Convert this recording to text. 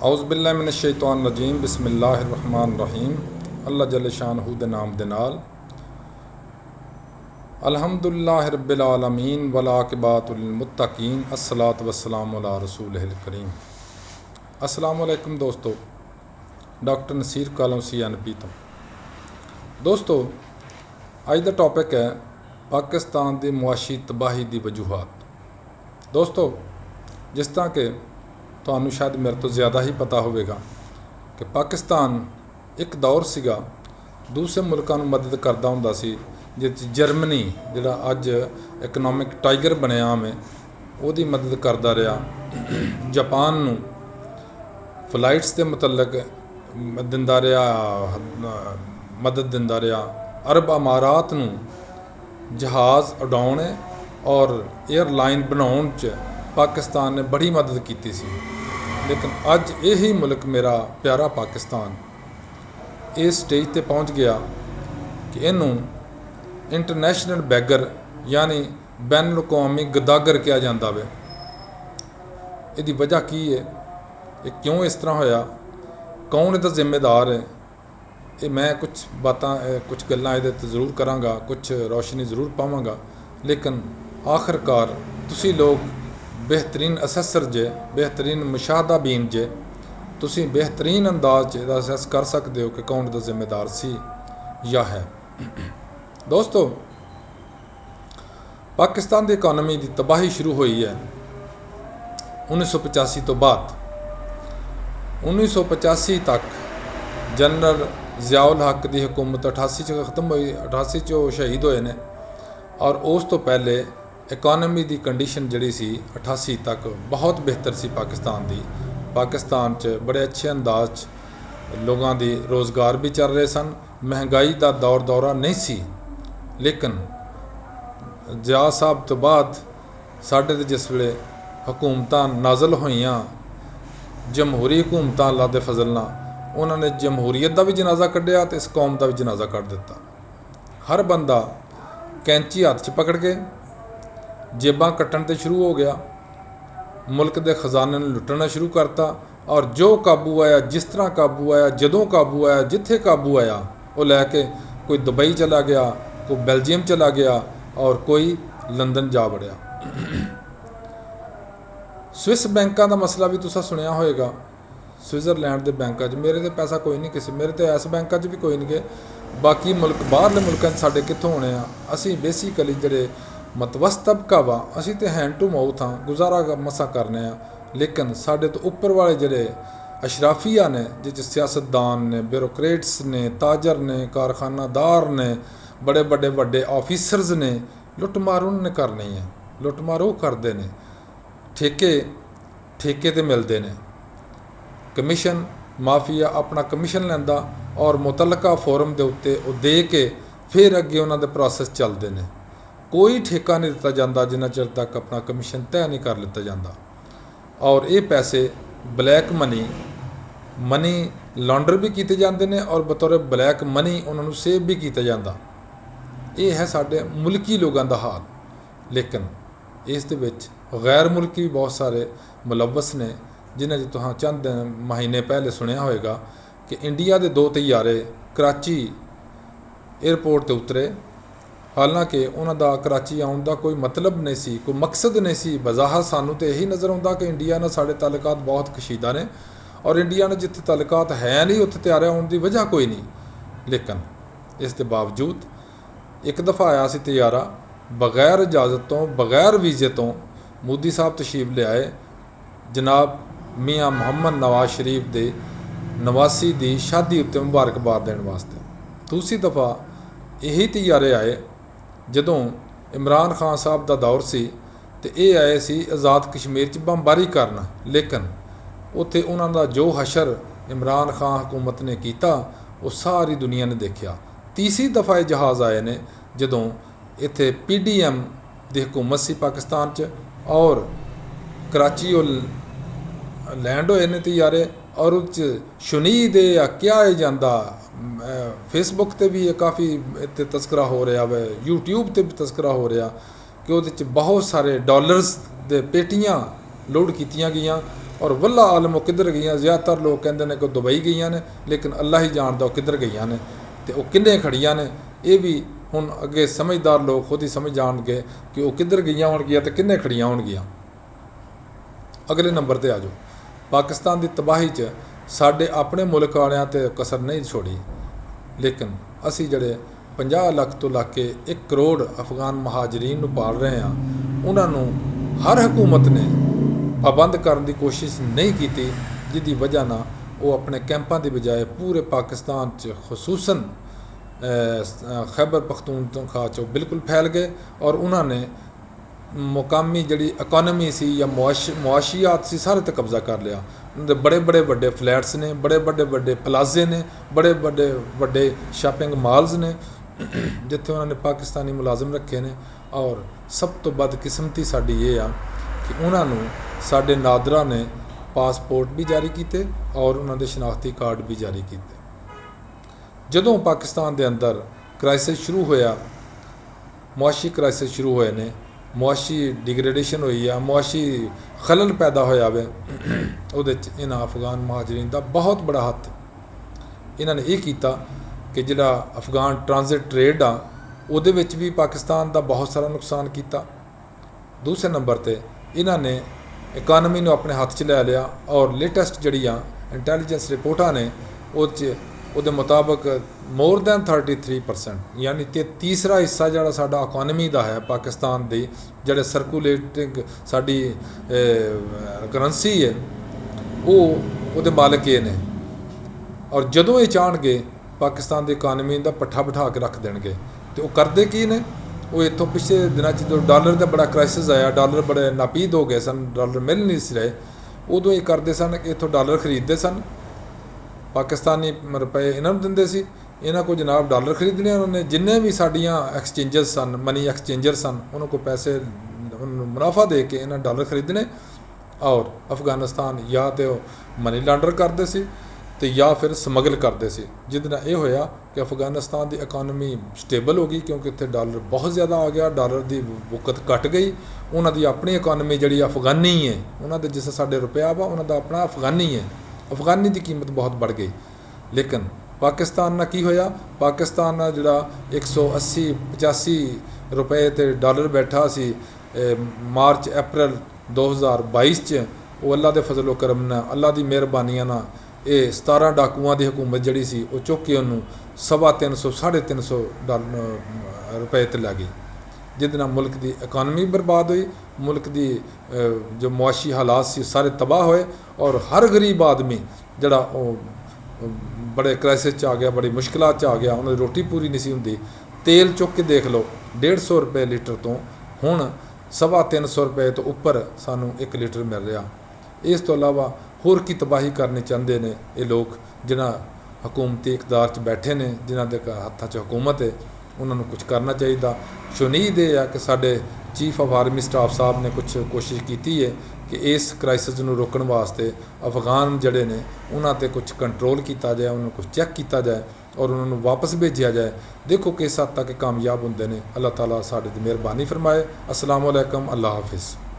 औज़ुबिल्लाहिमिनश्शैतानिर्रजीम बिस्मिल्लाहिर्रहमानिर्रहीम। अल्लाह जल्ल शानहू दे नाम दे नाल अल्हम्दुलिल्लाहि रब्बिल आलमीन वल आक़िबतु लिल मुत्तक़ीन अस्सलातु वस्सलामु अला रसूलिहिल करीम। अस्सलामु अलैकुम दोस्तों, डॉक्टर नसीर कालों CNP तो। दोस्तों, अज दा टॉपिक है पाकिस्तान की मुआशी तबाही की वजूहात। दोस्तों, जिस तरह के ਤੁਹਾਨੂੰ शायद मेरे तो ज़्यादा ही पता होगा कि पाकिस्तान एक दौर सीगा दूसरे मुल्कों को मदद करता हुंदा सी, जिस जर्मनी जिहड़ा अज इकनॉमिक टाइगर बनया में उसकी मदद करता रहा, जापान नूं फ्लाइट्स के मुतलक दिंदा रहा, मदद दिंदा रहा, अरब अमारात नूं जहाज़ उड़ाने और एयरलाइन बनाउण च पाकिस्तान ने बड़ी मदद की सी। लेकिन अज यही मुल्क मेरा प्यारा पाकिस्तान इस स्टेज पर पहुँच गया कि इनू इंटरनेशनल बैगर यानी बैन अवी गदागर कहा जाता वे। इसकी वजह की है, ये क्यों इस तरह होया, कौन इसका जिम्मेदार है, ये मैं कुछ बातां कुछ गल्लां इहदे ते जरूर करांगा, कुछ रोशनी जरूर पावांगा। लेकिन आखिरकार तुसी लोग बेहतरीन असैसर जे, बेहतरीन मुशाहदा बीन जे, तुसी बेहतरीन अंदाज इहदा असैस कर सकते हो कि कौन इसका जिम्मेदार सी या है। दोस्तों, पाकिस्तान की इकानमी की तबाही शुरू हुई है 1985 तो बाद। 1985 तक जनरल ज़ियाउल हक की हुकूमत 88 खत्म हुई, 88 शहीद होए ने, और उस तो पहले इकानमी की कंडीशन जिहड़ी सी 88 तक बहुत बेहतर सी पाकिस्तान की। पाकिस्तान च बड़े अच्छे अंदाज लोगों की रोज़गार भी चल रहे सन, महंगाई का दौर दौरा नहीं सी। लेकिन जिया साहब तो बाद साढ़े ते जिस वे हुकूमत नाजल होइयां, जमहूरी हुकूमत अल्लाह दे फजल नाल, उन्होंने जमहूरीयत का भी जनाजा कढ़िया तो इस कौम का भी जनाजा कढ़ दिता। हर बंदा कैंची हथ च पकड़ के जेबां कट्टण ते शुरू हो गया, मुल्क के खजाने में लुटना शुरू करता, और जो काबू आया, जिस तरह काबू आया, जदों काबू आया, जिथे काबू आया, वो लैके कोई दुबई चला गया, कोई बेल्जियम चला गया और कोई लंदन जा वड़िया। स्विस बैंकों का मसला भी तुसा सुनिया होएगा। स्विट्जरलैंड के बैंकों मेरे तो पैसा कोई नहीं, किसी मेरे तो इस बैंकों भी कोई नहीं गए, बाकी मुल्क बाहरले मुल्कों साढ़े कित्थों होने आ। असी बेसिकली जिहड़े मतवस्त तबका वा, असी तो हैंड टू माउथ हाँ, गुजारा मसा करने आ। लेकिन साढ़े तो उपर वाले जिहड़े अशराफिया ने, जिस सियासतदान ने, ब्यूरोक्रेट्स ने, ताजर ने, कारखानादार ने, बड़े बड़े वड्डे ऑफिसर्स ने, लुटमार उन्होंने करनी है। लुटमार वो करते हैं, ठेके ते मिलते हैं, कमीशन माफिया अपना कमीशन लैंदा और मुतलका फोरम के उत्ते दे के फिर अगे उन्होंने प्रोसैस चलते हैं। कोई ठेका नहीं दिता जाता जिन्ना चिर तक अपना कमीशन तय नहीं कर लिता जाता। और ये पैसे ब्लैक मनी लॉन्डर भी किए जाते हैं और बतौर ब्लैक मनी उन्होंने सेव भी किया जाता। ये है साढ़े मुल्की लोगों का हाल। लेकिन इस दे विच गैर मुल्की भी बहुत सारे मुलवस ने, जिन्हें तुहां चंद महीने पहले सुनिया होएगा कि इंडिया के 2 तैयारे कराची एयरपोर्ट पर उतरे। हालांकि उन्होंने कराची आने का कोई मतलब नहीं सी, कोई मकसद नहीं सी। बज़ाहिर सानू तो यही नज़र आता कि इंडिया नाल साढ़े ताल्लुकात बहुत कशीदा ने, और इंडिया ने जिथे ताल्लुकात है नहीं उत्थे तैयारे आने की वजह कोई नहीं। लेकिन इस दे बावजूद एक दफ़ा आया सी तैयारा बगैर इजाज़त तो, बगैर वीज़े तो मोदी साहब तशरीफ ले आए जनाब मियाँ मुहम्मद नवाज शरीफ के 89 की शादी उत्ते मुबारकबाद देने वास्ते। दूसरी दफ़ा यही तैयारे आए जदों इमरान खान साहब का दौर सी, तो ये आए सी आज़ाद कश्मीर च बमबारी करना। लेकिन उत्थे उन्हां दा जो हशर इमरान खान हुकूमत ने किया वो सारी दुनिया ने देखा। तीसरी दफ़ा ये जहाज़ आए ने जदों इत्थे PDM की हुकूमत सी पाकिस्तान च, और कराची लैंड होए ने तैयारे, और उस शुनीद या क्या है जाता। फेसबुक ते भी काफ़ी इत्ते तस्करा हो रहा है, यूट्यूब ते भी तस्करा हो रहा कि वो बहुत सारे डॉलर्स दे पेटियां लोड कीतियां गईयां और वल्ला आलम वो किधर गई। ज़्यादातर लोग कहते हैं कि दुबई गई ने, लेकिन अल्लाह ही जानता वो किधर गई ने तो वो किन्ने खड़ियाँ ने। ये भी हुण अगे समझदार लोग खुद ही समझ जाणगे कि वो किधर गई होणगियां तो किन्ने खड़ियां होणगियां। अगले नंबर ते आ जाओ, पाकिस्तान की तबाही च साडे अपने मुल्क वालियां ते कसर नहीं छोड़ी, लेकिन असी जड़े 50 ਲੱਖ तो लाके 1 करोड़ अफगान महाजरीन नूं पाल रहे हैं, उन्होंने हर हुकूमत ने पाबंद करने की कोशिश नहीं की, जिसकी वजह ना वो अपने कैंपों की बजाय पूरे पाकिस्तान च खसूसन खैबर पख्तूनख्वा चो बिल्कुल फैल गए। और उन्होंने मुकामी जड़ी इकानमी सी या मुआशियात सी सारे ते कब्जा कर लिया। उनके बड़े बड़े बड़े फ्लैट्स ने, बड़े बड़े बड़े प्लाजे ने, बड़े बड़े बड़े शॉपिंग मॉल्स ने जिथे उन्होंने पाकिस्तानी मुलाजम रखे ने। और सब तो बदकिस्मती साड़ी ये आ कि उन्होंने साडे नादरा ने पासपोर्ट भी जारी किए और उन्होंने शनाख्ती कार्ड भी जारी किए। जदों पाकिस्तान के अंदर क्राइसिस शुरू होया, मुआशी क्राइसिस शुरू होए ने, मुआशी डिग्रेडेशन हुई है, मुआशी खलल पैदा होया वे, उहदे च इन्हां अफगान महाजरीन का बहुत बड़ा हत्थ। इन्होंने ये किया कि जिहड़ा अफगान ट्रांजिट ट्रेड आ उहदे विच भी पाकिस्तान का बहुत सारा नुकसान किया। दूसरे नंबर पर इन्होंने इकानमी नूं अपने हत्थ च लै लिया और लेटेस्ट जड़ियाँ इंटैलीजेंस रिपोर्टां ने उहदे मुताबिक मोर दैन 33% यानी कि तीसरा हिस्सा जिहड़ा साडा इकानमी का है पाकिस्तान की, जिहड़े सर्कुलेटिंग साडी करंसी है वो उहदे मालिक ये ने। और जदों ये चाहणगे पाकिस्तान की इकानमी का पट्ठा बिठा के रख देणगे तो वो करदे की ने। वो इतों पिछले दिनों जो डॉलर का बड़ा क्राइसिस आया, डॉलर बड़े नापीद हो गए सन, डॉलर मिल नहीं सी रहे, उदों ये करते सन कि इतों डॉलर खरीदते सन, पाकिस्तानी रुपए इन्हों देंदे सी, इन्हों को जनाब डॉलर खरीदने। उन्होंने जिन्ने भी साड़ियाँ एक्सचेंजर्स सन, मनी एक्सचेंजर सन, उन्होंने को पैसे मुनाफा दे के इन्होंने डॉलर खरीदने और अफगानिस्तान या तो मनी लॉन्डर करते सी तो या फिर समगल करते सी। जिस दिन ये होया कि अफगानिस्तान की इकानमी स्टेबल हो गई, क्योंकि इतने डॉलर बहुत ज़्यादा आ गया, डॉलर की वुकत घट गई। उन्होंने अपनी इकानमी जी अफगानी है, उन्होंने जिस साढ़े रुपया वा उन्होंने अपना अफगानी है, अफगानी की कीमत बहुत बढ़ गई। लेकिन पाकिस्तान ना की होया, पाकिस्तान ना जिहड़ा 180-85 रुपए ते डॉलर बैठा सी मार्च अप्रैल 2022 च, वो अल्लाह के फजलो करम ना, अल्लाह की मेहरबानियां ना ये 17 डाकुआं की हुकूमत जड़ी सी वो चुक के उन्होंने 350-350 रुपए ते लै गई, जिस मुल्क की इकानमी बर्बाद हुई, मुल्क की जो मुआशी हालात सी सारे तबाह होए। और हर गरीब आदमी जड़ा बड़े क्राइसिस च आ गया, बड़ी मुश्किलात च आ गया, उन्होंने रोटी पूरी नहीं सी हुंदी। तेल चुक के देख लो 150 रुपए लीटर तो हुण 350 रुपए तो उपर सानू 1 लीटर मिल रहा। इस तो इलावा होर की तबाही करनी चाहते हैं ये लोग जिन्हां हुकूमती इकदार च बैठे ने, जिन्हां दे हत्थां च हुकूमत है, उन्होंने कुछ करना चाहिए। शुनीद ये कि साडे चीफ ऑफ आर्मी स्टाफ साहब ने कुछ कोशिश की है कि इस क्राइसिस नूं रोकण वास्ते अफगान जड़े ने उन्हां ते कुछ कंट्रोल किया जाए, उन्होंने कुछ चैक किया जाए और उन्होंने वापस भेजा जाए। देखो किस हद तक कामयाब होंदे ने। अल्लाह ताला साडे ते मेहरबानी फरमाए। अस्सलाम वालेकुम, अल्लाह हाफिज़।